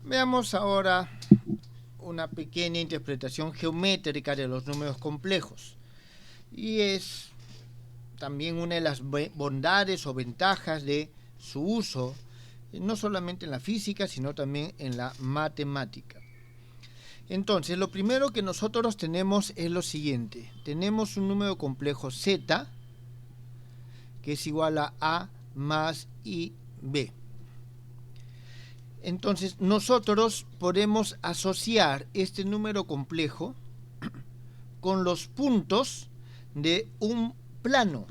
Veamos ahora una pequeña interpretación geométrica de los números complejos. Y es también una de las bondades o ventajas de su uso, no solamente en la física, sino también en la matemática. Entonces, lo primero que nosotros tenemos es lo siguiente. Tenemos un número complejo z, que es igual a más ib. Entonces, nosotros podemos asociar este número complejo con los puntos de un plano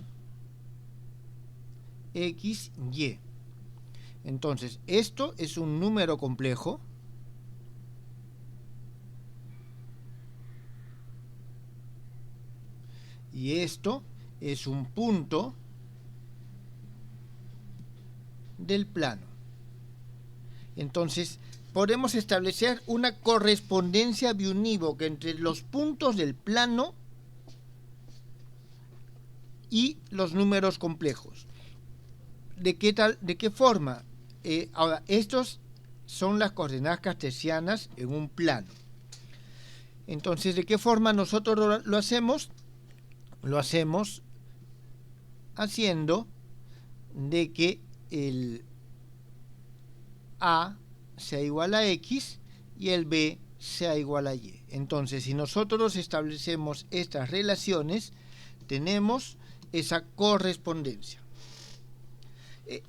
x, y. Entonces, esto es un número complejo y esto es un punto del plano. Entonces, podemos establecer una correspondencia biunívoca entre los puntos del plano y los números complejos. ¿De qué forma? Ahora, estos son las coordenadas cartesianas en un plano. Entonces, ¿de qué forma nosotros lo hacemos? Lo hacemos haciendo de que el A sea igual a X y el B sea igual a Y. Entonces, si nosotros establecemos estas relaciones, tenemos esa correspondencia.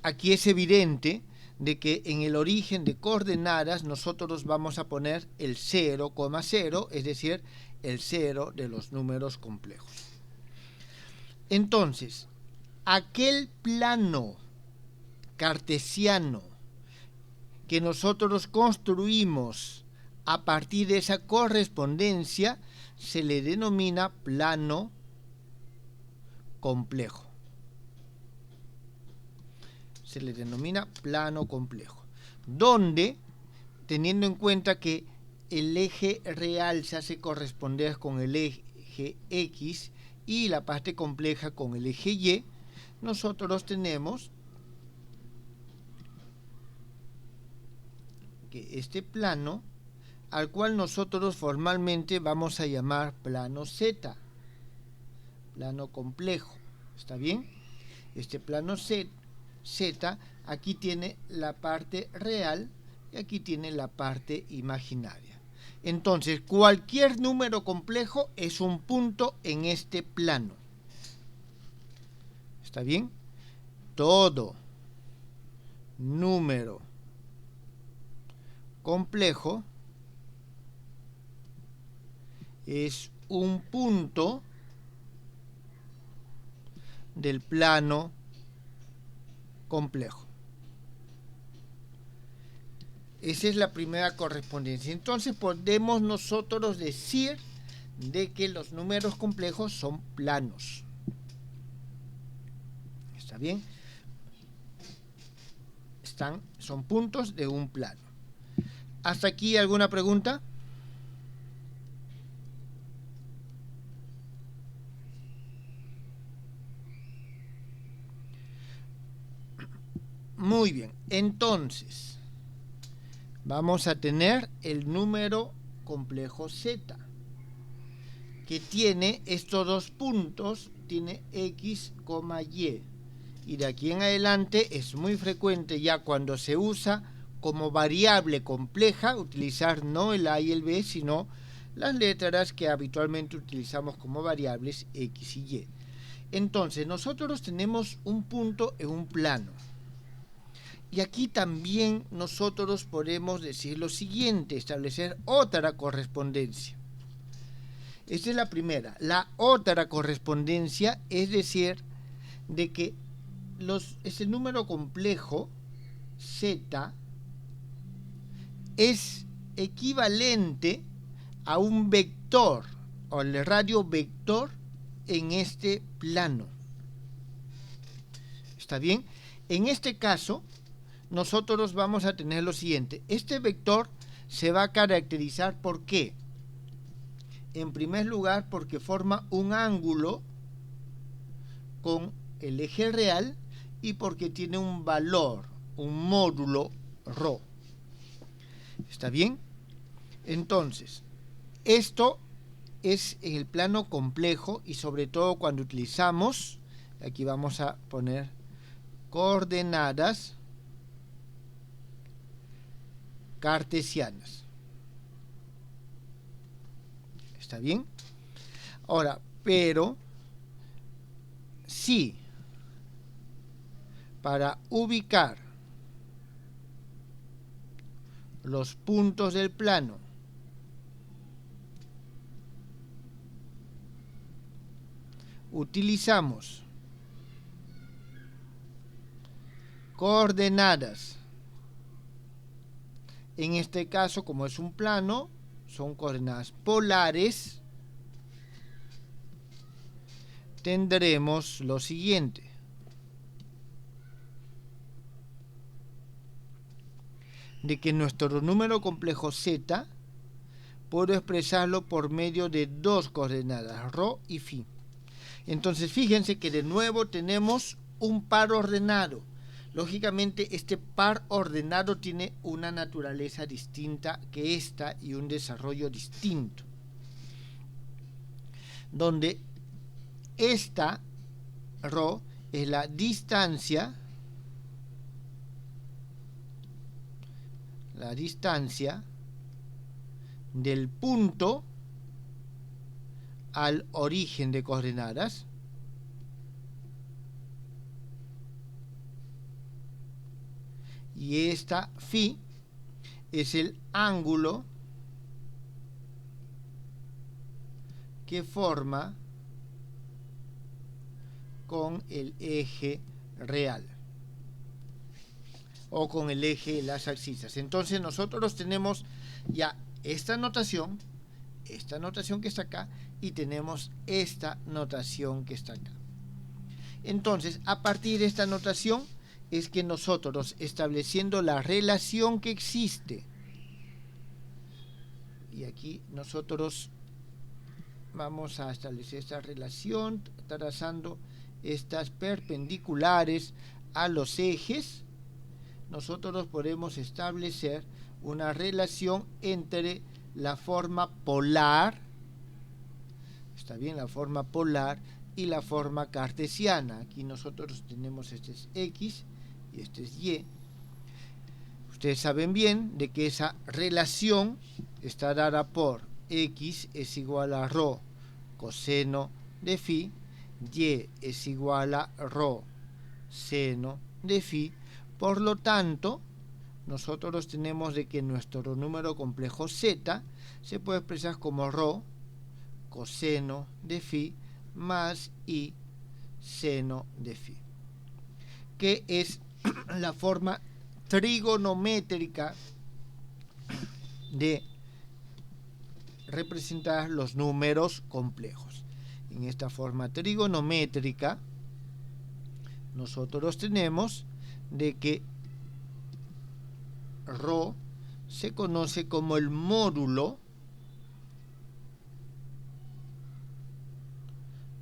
Aquí es evidente de que en el origen de coordenadas nosotros vamos a poner el 0,0, es decir, el 0 de los números complejos. Entonces, aquel plano cartesiano que nosotros construimos a partir de esa correspondencia se le denomina plano complejo. Se le denomina plano complejo, donde, teniendo en cuenta que el eje real se hace corresponder con el eje X y la parte compleja con el eje Y, nosotros tenemos que este plano, al cual nosotros formalmente vamos a llamar plano Z, plano complejo, ¿está bien? Este plano Z, aquí tiene la parte real y aquí tiene la parte imaginaria. Entonces, cualquier número complejo es un punto en este plano. ¿Está bien? Todo número complejo es un punto del plano complejo. Esa es la primera correspondencia. Entonces podemos nosotros decir de que los números complejos son planos. ¿Está bien? Son puntos de un plano. ¿Hasta aquí alguna pregunta? Muy bien, entonces vamos a tener el número complejo Z, que tiene estos dos puntos, tiene X, Y, y de aquí en adelante es muy frecuente ya cuando se usa como variable compleja utilizar no el A y el B, sino las letras que habitualmente utilizamos como variables X y Y. Entonces nosotros tenemos un punto en un plano. Y aquí también nosotros podemos decir lo siguiente, establecer otra correspondencia. Esta es la primera. La otra correspondencia es decir de que ese número complejo Z es equivalente a un vector o el radio vector en este plano. ¿Está bien? En este caso, nosotros vamos a tener lo siguiente. Este vector se va a caracterizar ¿por qué? En primer lugar, porque forma un ángulo con el eje real y porque tiene un valor, un módulo ρ. ¿Está bien? Entonces, esto es en el plano complejo y sobre todo cuando utilizamos, aquí vamos a poner coordenadas cartesianas. ¿Está bien? Ahora, pero si para ubicar los puntos del plano utilizamos coordenadas, en este caso, como es un plano, son coordenadas polares, tendremos lo siguiente. De que nuestro número complejo z puedo expresarlo por medio de dos coordenadas, ρ y φ. Entonces fíjense que de nuevo tenemos un par ordenado. Lógicamente este par ordenado tiene una naturaleza distinta que esta y un desarrollo distinto. Donde esta ρ es la distancia del punto al origen de coordenadas, y esta φ es el ángulo que forma con el eje real o con el eje de las abscisas. Entonces nosotros tenemos ya esta notación que está acá, y tenemos esta notación que está acá. Entonces, a partir de esta notación es que nosotros, estableciendo la relación que existe, y aquí nosotros vamos a establecer esta relación trazando estas perpendiculares a los ejes, nosotros podemos establecer una relación entre la forma polar, está bien, la forma polar y la forma cartesiana. Aquí nosotros tenemos este es X y este es Y. Ustedes saben bien de que esa relación está dada por X es igual a ρ coseno de φ, Y es igual a ρ seno de φ. Por lo tanto, nosotros tenemos de que nuestro número complejo z se puede expresar como ρ coseno de φ más I seno de φ, que es la forma trigonométrica de representar los números complejos. En esta forma trigonométrica nosotros tenemos de que ρ se conoce como el módulo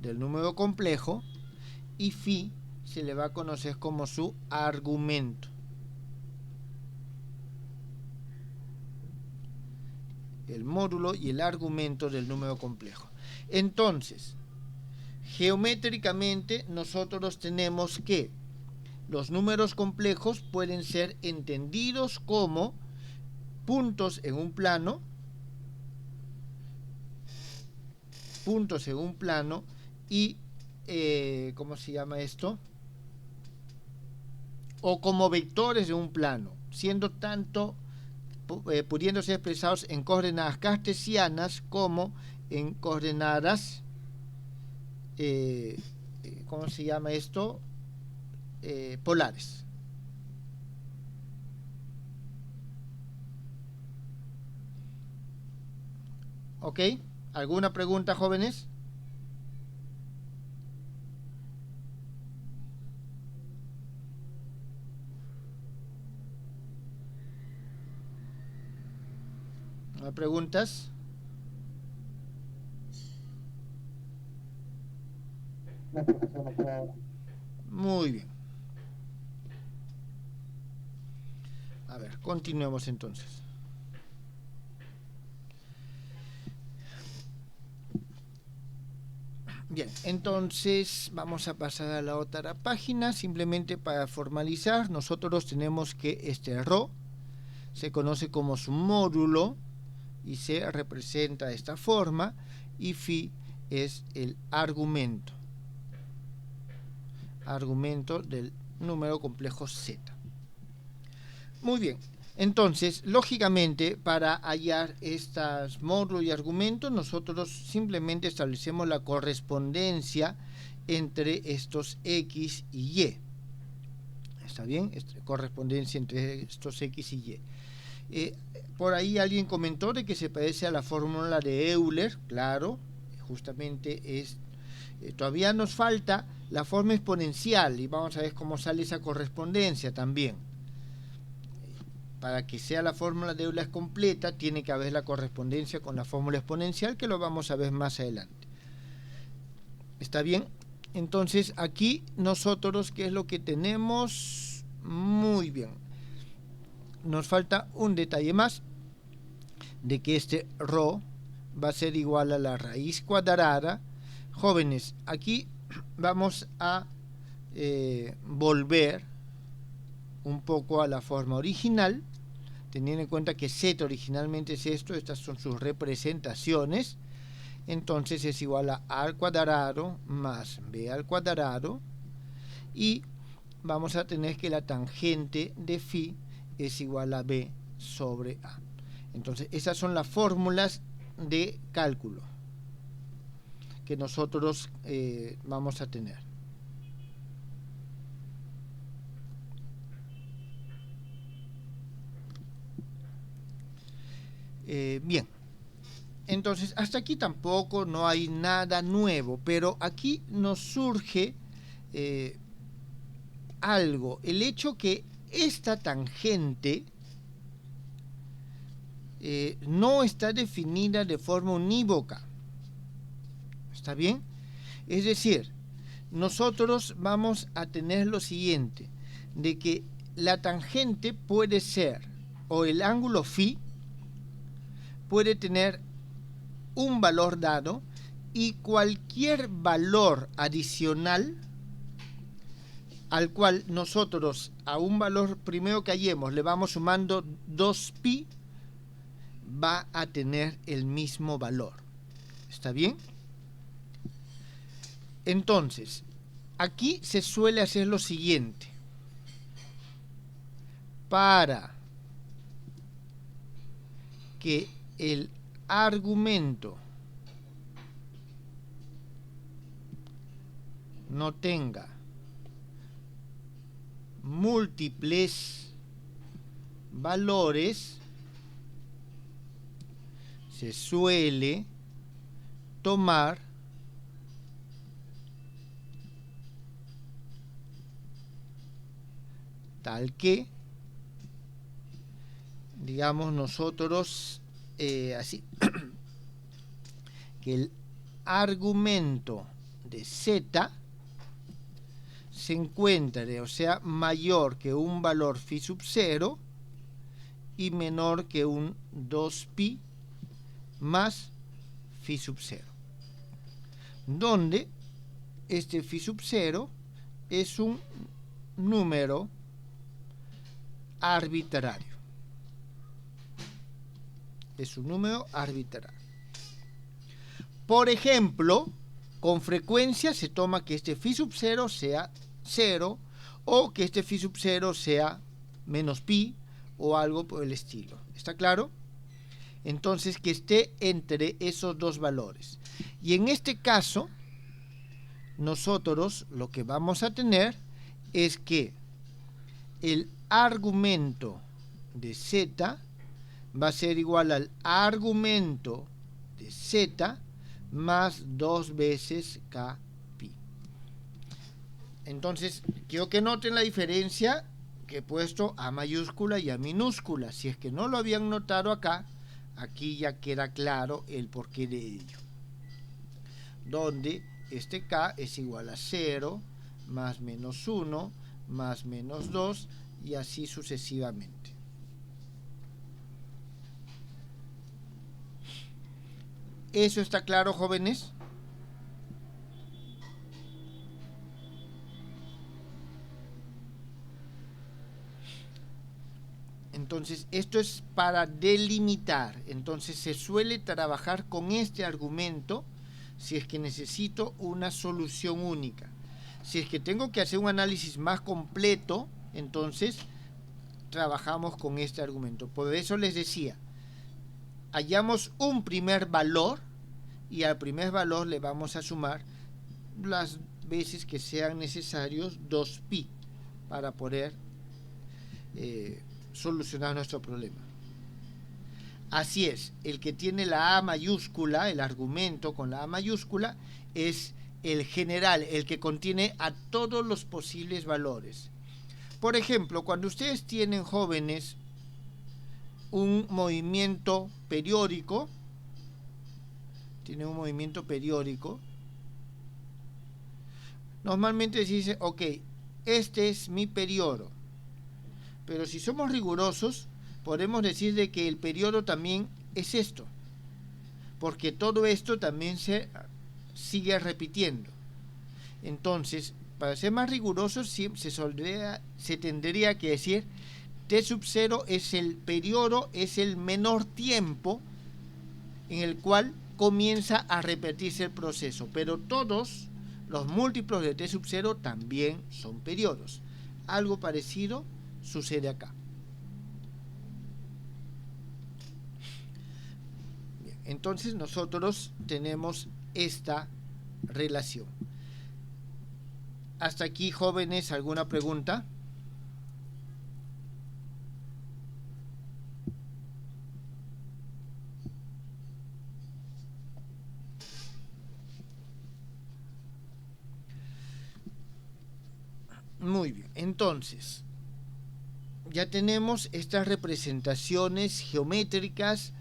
del número complejo y φ se le va a conocer como su argumento. El módulo y el argumento del número complejo. Entonces, geométricamente nosotros tenemos que los números complejos pueden ser entendidos como puntos en un plano, y ¿cómo se llama esto? O como vectores de un plano, siendo tanto pudiendo ser expresados en coordenadas cartesianas como en coordenadas ¿cómo se llama esto? Polares. ¿Ok? ¿Alguna pregunta, jóvenes? ¿No hay preguntas? Muy bien. A ver, continuemos entonces. Bien, entonces vamos a pasar a la otra página. Simplemente para formalizar, nosotros tenemos que este ρ se conoce como su módulo y se representa de esta forma, y phi es el argumento del número complejo z. Muy bien, entonces, lógicamente, para hallar estos módulos y argumentos, nosotros simplemente establecemos la correspondencia entre estos x y y. ¿Está bien? Correspondencia entre estos x y y. Por ahí alguien comentó de que se parece a la fórmula de Euler. Claro, justamente es... todavía nos falta la forma exponencial y vamos a ver cómo sale esa correspondencia también. Para que sea la fórmula de Euler completa, tiene que haber la correspondencia con la fórmula exponencial, que lo vamos a ver más adelante. ¿Está bien? Entonces, aquí nosotros, ¿qué es lo que tenemos? Muy bien. Nos falta un detalle más, de que este ρ va a ser igual a la raíz cuadrada. Jóvenes, aquí vamos a volver un poco a la forma original, teniendo en cuenta que z originalmente es esto, estas son sus representaciones. Entonces es igual a al cuadrado más b al cuadrado, y vamos a tener que la tangente de phi es igual a b sobre a. Entonces esas son las fórmulas de cálculo que nosotros vamos a tener. Bien, entonces hasta aquí tampoco no hay nada nuevo, pero aquí nos surge algo, el hecho que esta tangente no está definida de forma unívoca. ¿Está bien? Es decir, nosotros vamos a tener lo siguiente, de que la tangente puede ser, o el ángulo phi puede tener un valor dado, y cualquier valor adicional al cual nosotros a un valor primero que hallemos le vamos sumando 2pi, va a tener el mismo valor. ¿Está bien? Entonces, aquí se suele hacer lo siguiente. Para que el argumento no tenga múltiples valores, se suele tomar tal que, digamos nosotros, así, que el argumento de z se encuentre, o sea, mayor que un valor phi sub 0 y menor que un 2pi más phi sub 0, donde este phi sub 0 es un número arbitrario. Es un número arbitrario. Por ejemplo, con frecuencia se toma que este phi sub 0 sea 0, o que este phi sub 0 sea menos pi, o algo por el estilo. ¿Está claro? Entonces, que esté entre esos dos valores. Y en este caso, nosotros lo que vamos a tener es que el argumento de z va a ser igual al argumento de z más 2 veces kpi. Entonces, quiero que noten la diferencia que he puesto a mayúscula y a minúscula. Si es que no lo habían notado acá, aquí ya queda claro el porqué de ello. Donde este k es igual a 0, más menos 1, más menos 2, y así sucesivamente. ¿Eso está claro, jóvenes? Entonces, esto es para delimitar. Entonces, se suele trabajar con este argumento si es que necesito una solución única. Si es que tengo que hacer un análisis más completo, entonces trabajamos con este argumento. Por eso les decía, hallamos un primer valor y al primer valor le vamos a sumar las veces que sean necesarios 2pi para poder solucionar nuestro problema. Así es, el que tiene la A mayúscula, el argumento con la A mayúscula, es el general, el que contiene a todos los posibles valores. Por ejemplo, cuando ustedes tienen, jóvenes, un movimiento periódico, normalmente se dice, ok, este es mi periodo. Pero si somos rigurosos, podemos decir de que el periodo también es esto, porque todo esto también se sigue repitiendo. Entonces, para ser más rigurosos, se tendría que decir T sub 0 es el periodo, es el menor tiempo en el cual comienza a repetirse el proceso, pero todos los múltiplos de T sub 0 también son periodos. Algo parecido sucede acá. Bien, entonces nosotros tenemos esta relación. Hasta aquí, jóvenes, ¿alguna pregunta? Muy bien, entonces ya tenemos estas representaciones geométricas,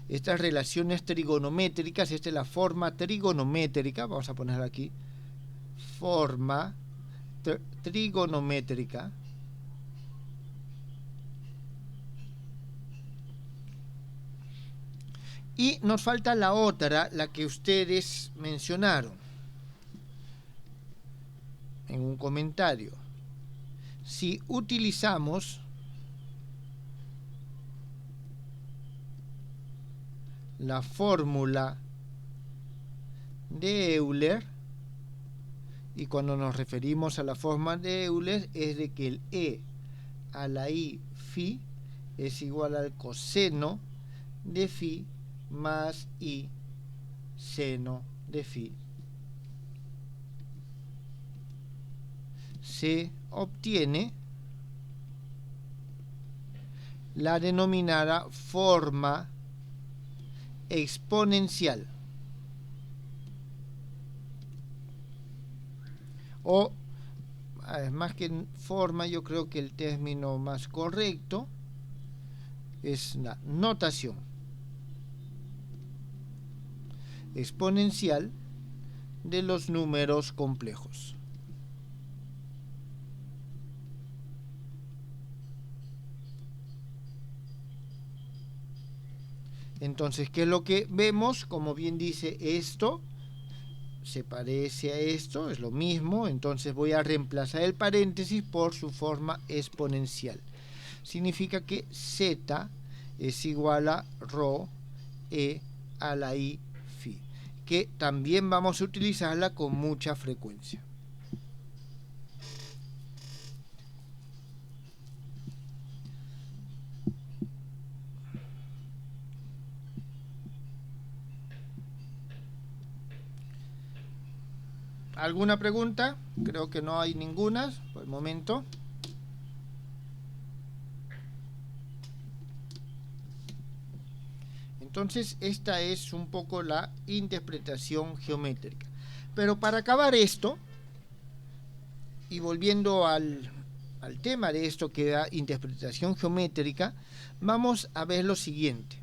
estas relaciones trigonométricas. Esta es la forma trigonométrica, vamos a ponerla aquí, forma trigonométrica. Y nos falta la otra, la que ustedes mencionaron en un comentario. Si utilizamos la fórmula de Euler, y cuando nos referimos a la fórmula de Euler es de que el E a la I phi es igual al coseno de phi más I seno de phi, se obtiene la denominada forma exponencial, o más que forma, yo creo que el término más correcto es la notación exponencial de los números complejos. Entonces, ¿qué es lo que vemos? Como bien dice, esto se parece a esto, es lo mismo. Entonces voy a reemplazar el paréntesis por su forma exponencial. Significa que z es igual a rho e a la i phi, que también vamos a utilizarla con mucha frecuencia. ¿Alguna pregunta? Creo que no hay ninguna por el momento. Entonces, esta es un poco la interpretación geométrica. Pero para acabar esto, y volviendo al tema de esto que da interpretación geométrica, vamos a ver lo siguiente.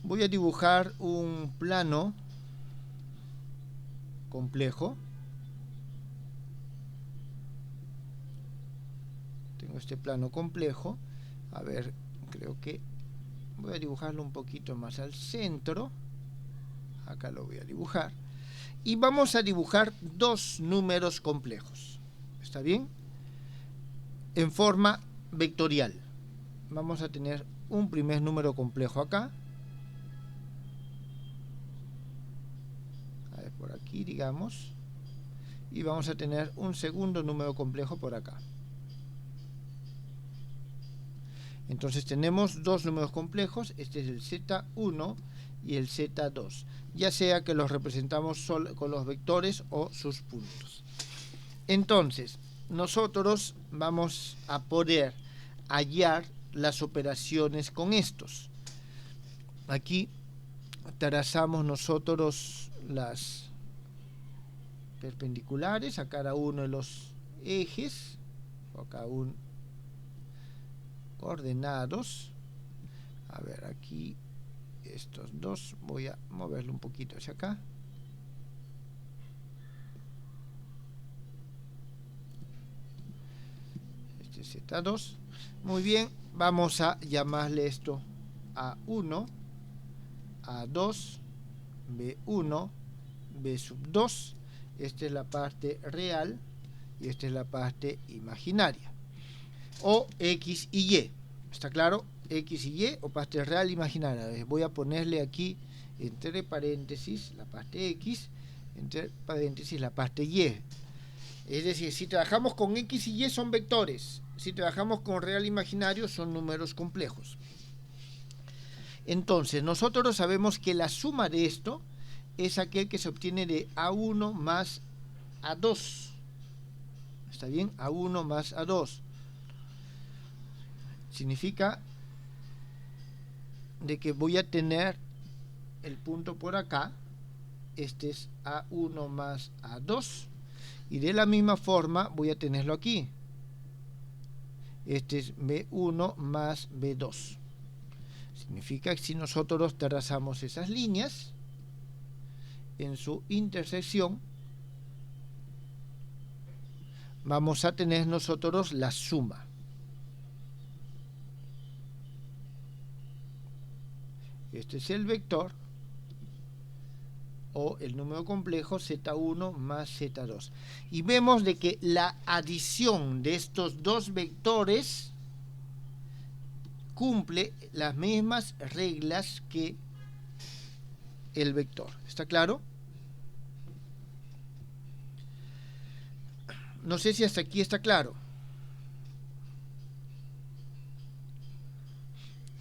Voy a dibujar un plano complejo. Tengo este plano complejo. A ver, creo que voy a dibujarlo un poquito más al centro. Acá lo voy a dibujar. Y vamos a dibujar dos números complejos. ¿Está bien? En forma vectorial. vamos a tener un primer número complejo acá. A ver, por aquí, digamos. Y vamos a tener un segundo número complejo por acá. Entonces tenemos dos números complejos, este es el Z1 y el Z2, ya sea que los representamos solo con los vectores o sus puntos. Entonces, nosotros vamos a poder hallar las operaciones con estos. Aquí trazamos nosotros las perpendiculares a cada uno de los ejes, o a cada uno coordenados. A ver, aquí estos dos voy a moverlo un poquito hacia acá. Este es Z2. Muy bien, vamos a llamarle esto A1, A2, B1, B sub 2. Esta es la parte real y esta es la parte imaginaria. O X y Y, ¿está claro? X y Y o parte real imaginaria. Voy a ponerle aquí entre paréntesis la parte X, entre paréntesis la parte Y. Es decir, si trabajamos con X y Y son vectores, si trabajamos con real imaginario son números complejos. Entonces, nosotros sabemos que la suma de esto es aquel que se obtiene de A1 más A2. ¿Está bien? A1 más A2. Significa de que voy a tener el punto por acá, este es A1 más A2, y de la misma forma voy a tenerlo aquí, este es B1 más B2. Significa que si nosotros trazamos esas líneas en su intersección, vamos a tener nosotros la suma. Este es el vector o el número complejo Z1 más Z2. Y vemos de que la adición de estos dos vectores cumple las mismas reglas que el vector. ¿Está claro? No sé si hasta aquí está claro.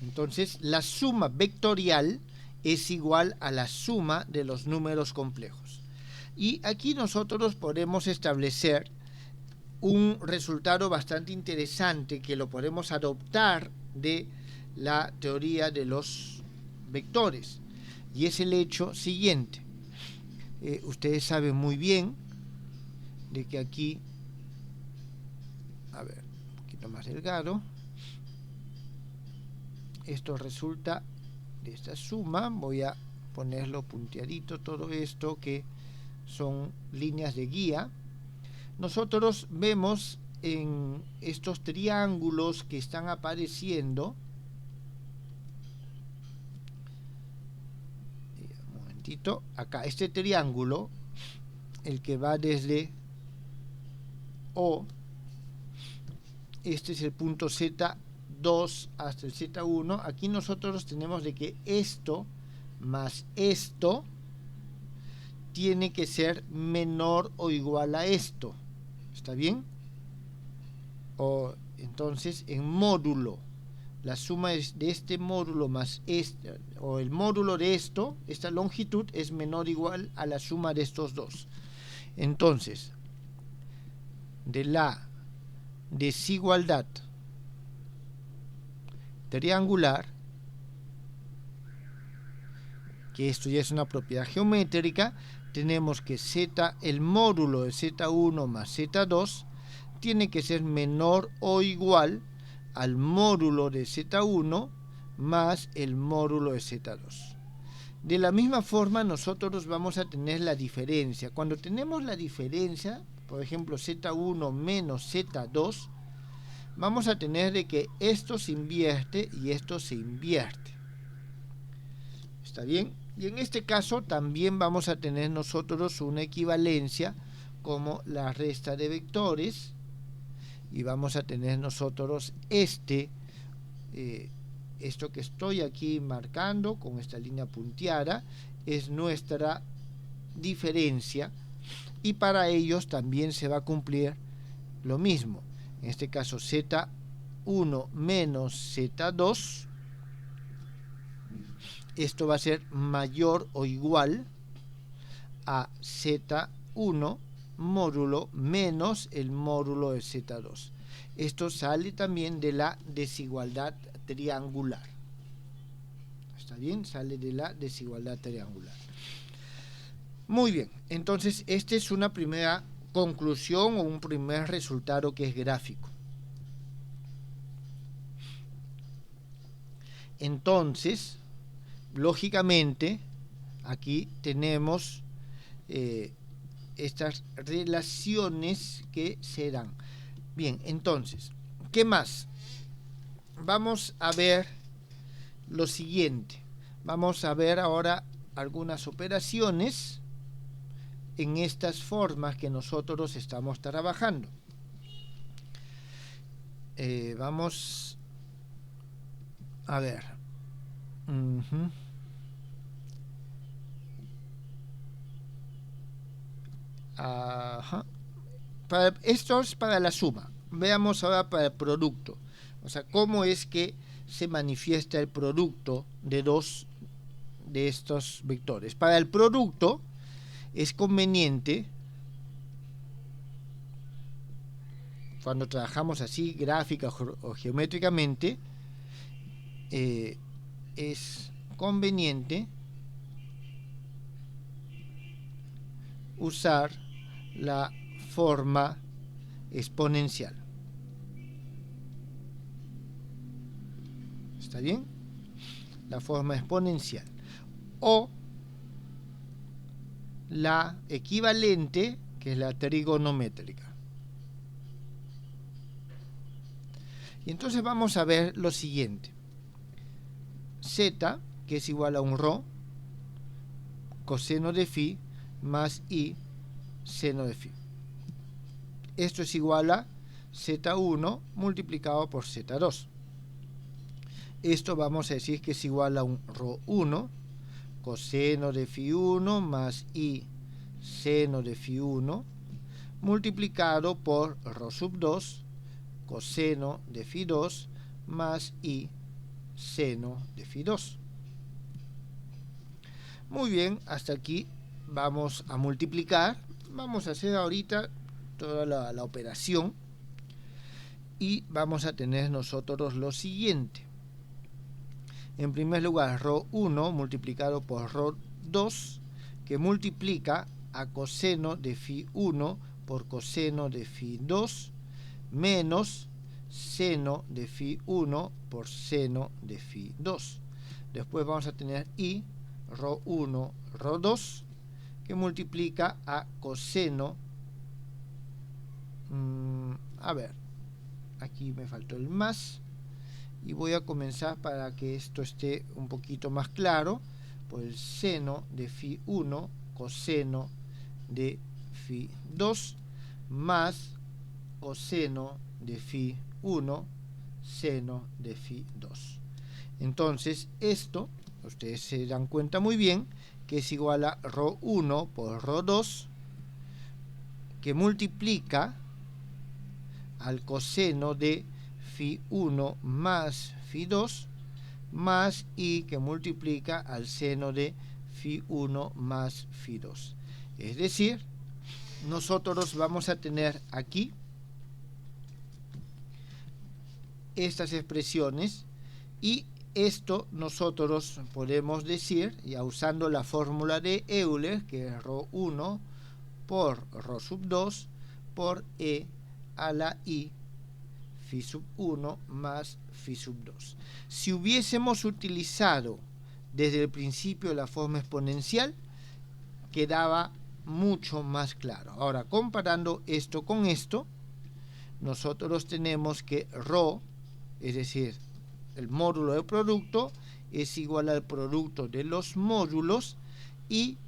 Entonces, la suma vectorial es igual a la suma de los números complejos. Y aquí nosotros podemos establecer un resultado bastante interesante que lo podemos adoptar de la teoría de los vectores. Y es el hecho siguiente. Ustedes saben muy bien de que aquí, a ver, un poquito más delgado, esto resulta de esta suma. Voy a ponerlo punteadito todo esto que son líneas de guía. Nosotros vemos en estos triángulos que están apareciendo, un momentito, acá este triángulo, el que va desde O, este es el punto Z2 hasta el Z1. Aquí nosotros tenemos de que esto más esto tiene que ser menor o igual a esto. ¿Está bien? O entonces en módulo, la suma es de este módulo más este, o el módulo de esto, esta longitud es menor o igual a la suma de estos dos. Entonces, de la desigualdad triangular, que esto ya es una propiedad geométrica, tenemos que z, el módulo de Z1 más Z2 tiene que ser menor o igual al módulo de Z1 más el módulo de Z2. De la misma forma nosotros vamos a tener la diferencia. Cuando tenemos la diferencia, por ejemplo Z1 menos Z2, vamos a tener de que esto se invierte y esto se invierte. ¿Está bien? Y en este caso también vamos a tener nosotros una equivalencia como la resta de vectores, y vamos a tener nosotros esto que estoy aquí marcando con esta línea punteada es nuestra diferencia, y para ellos también se va a cumplir lo mismo. En este caso Z1 menos Z2, esto va a ser mayor o igual a Z1 módulo menos el módulo de Z2. Esto sale también de la desigualdad triangular. ¿Está bien? Sale de la desigualdad triangular. Muy bien, entonces esta es una primera conclusión o un primer resultado que es gráfico. Entonces, lógicamente, aquí tenemos estas relaciones que se dan. Bien, entonces, ¿qué más? Vamos a ver lo siguiente. Vamos a ver ahora algunas operaciones en estas formas que nosotros estamos trabajando. Vamos a ver. Ajá. Esto es para la suma. Veamos ahora para el producto. O sea, cómo es que se manifiesta el producto de dos de estos vectores. Para el producto es conveniente, cuando trabajamos así gráfica o geométricamente, es conveniente usar la forma exponencial. ¿Está bien? La forma exponencial. O la equivalente, que es la trigonométrica. Y entonces vamos a ver lo siguiente. Z, que es igual a un ρ, coseno de phi, más i, seno de phi. Esto es igual a Z1 multiplicado por Z2. Esto vamos a decir que es igual a un ρ1, coseno de phi 1 más i seno de phi 1 multiplicado por ρ sub 2 coseno de phi 2 más i seno de phi 2. Muy bien, hasta aquí vamos a multiplicar. Vamos a hacer ahorita toda la operación y vamos a tener nosotros lo siguiente. En primer lugar, ρ1 multiplicado por ρ2, que multiplica a coseno de phi 1 por coseno de phi 2, menos seno de phi 1 por seno de phi 2. Después vamos a tener i, ρ1, ρ2, que multiplica a coseno. A ver, aquí me faltó el más. Y voy a comenzar para que esto esté un poquito más claro, por el seno de phi 1 coseno de phi 2 más coseno de phi 1 seno de phi 2. Entonces esto, ustedes se dan cuenta muy bien, que es igual a ρ1 por ρ2, que multiplica al coseno de phi 1 más phi 2 más i, que multiplica al seno de phi 1 más phi 2. Es decir, nosotros vamos a tener aquí estas expresiones, y esto nosotros podemos decir, ya usando la fórmula de Euler, que es ρ1 por ρ sub 2 por e a la i phi sub 1 más phi sub 2. Si hubiésemos utilizado desde el principio la forma exponencial, quedaba mucho más claro. Ahora, comparando esto con esto, nosotros tenemos que ρ, es decir, el módulo del producto, es igual al producto de los módulos, y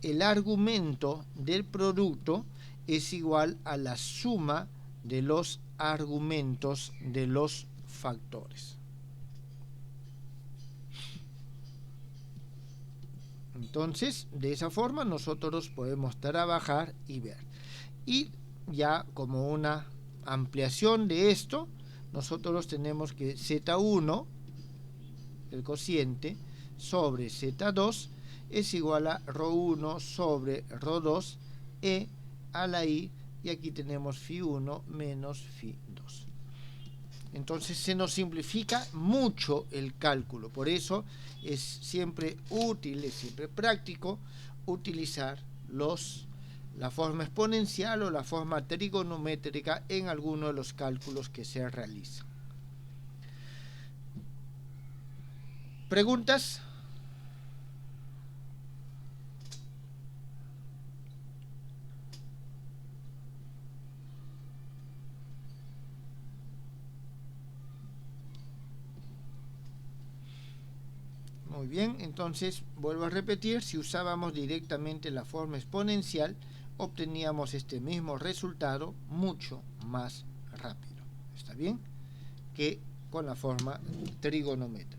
el argumento del producto es igual a la suma de los argumentos de los factores. Entonces, de esa forma nosotros podemos trabajar y ver. Y ya como una ampliación de esto, nosotros tenemos que Z1, el cociente, sobre Z2 es igual a ρ1 sobre ρ2 e a la i, y aquí tenemos φ1 menos φ2. Entonces se nos simplifica mucho el cálculo, por eso es siempre útil, es siempre práctico utilizar la forma exponencial o la forma trigonométrica en alguno de los cálculos que se realizan. ¿Preguntas? Muy bien, entonces vuelvo a repetir, si usábamos directamente la forma exponencial, obteníamos este mismo resultado mucho más rápido. ¿Está bien? Que con la forma trigonométrica.